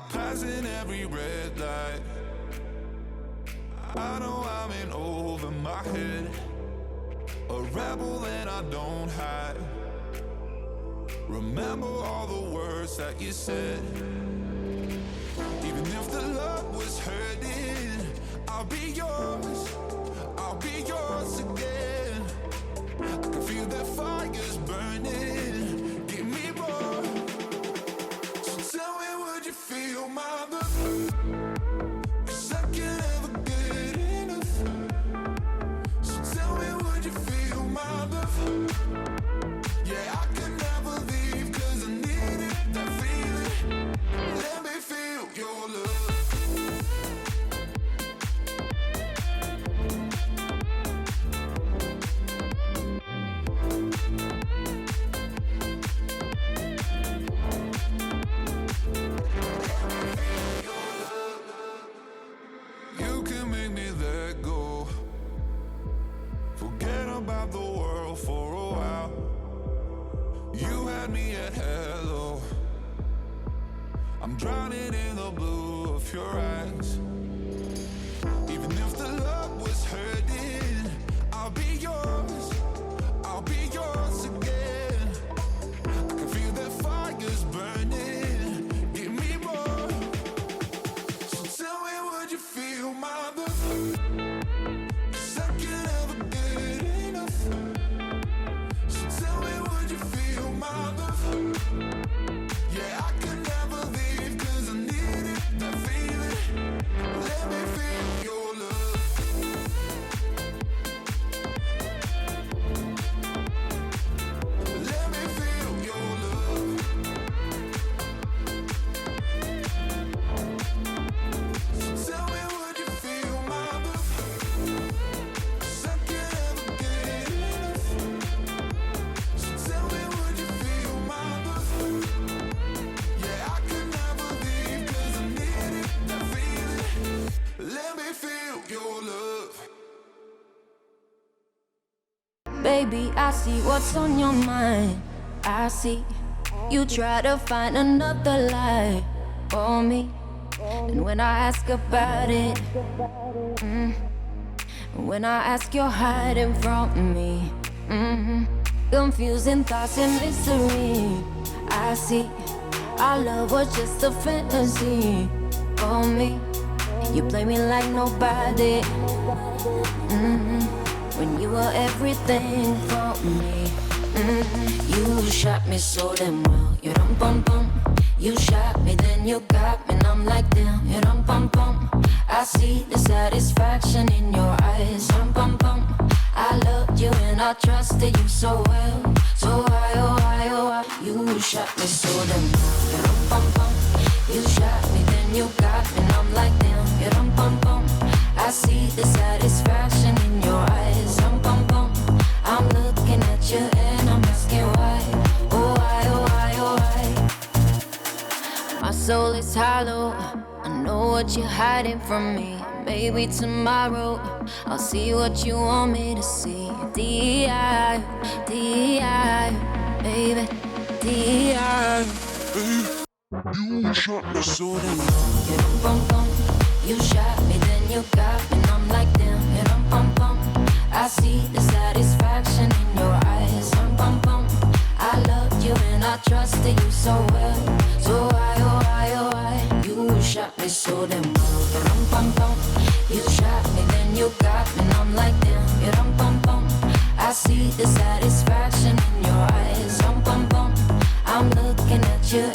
Passing every red light, I know I'm in over my head. A rebel and I don't hide. Remember all the words that you said. Even if the love was hurting, I'll be yours, I'll be yours again. I can feel that fire's burning, give me more. So tell me, would you feel my love? 'Cause I can't ever get enough. So tell me, would you feel my love? Yeah, I can never leave 'cause I need it, that feeling. Let me feel your love. You can make me let go. Forget about the world for a while. You had me at hello. I'm drowning in the blue of your eyes. Even if the love was hurting, I'll be yours, I'll be yours again. I can feel that fire's burning, give me more. So tell me, would you feel my love? 'Cause I can't ever get enough. So tell me, would you feel my love? Yeah, I can never leave 'cause I need it, that feeling. Let me feel your love. Let me feel your love. So tell me, would you feel my love? 'Cause I can't ever get enough. So tell me, would you feel my love? Yeah, I can never leave 'cause I need it, that feeling. Let me feel your love. Baby, I see what's on your mind. I see you try to find another lie for me. And when I ask about it, when I ask, you're hiding from me. Confusing thoughts and mystery. I see our love was just a fantasy for me. You play me like nobody. When you were everything for me. You shot me so damn well. You dum bum bum. You shot me, then you got me, and I'm like damn. You dum bum bum. I see the satisfaction in your eyes. Dum bum bum. I loved you and I trusted you so well. So why, oh why, oh why? You shot me so damn well. You dum bum bum. You shot me, then you got me, and I'm like damn. You dum bum bum. I see the satisfaction in your eyes. Dum bum bum. I'm looking at you and I'm asking why. Oh why, oh why, oh why? My soul is hollow. I know what you're hiding from me. Maybe tomorrow I'll see what you want me to see. D.I., D.I., baby, D.I. You shot me so damn well. You dum bum bum. You shot me, then you got me, and I'm like damn. You dum bum bum. I see the satisfaction in your eyes. Dum bum bum. I loved you and I trusted you so well. So why, oh why, oh why? You shot me so damn well. You dum bum bum. You shot me, then you got me, and I'm like damn. You dum bum bum. I see the satisfaction in your eyes. Dum bum bum. I'm looking at you.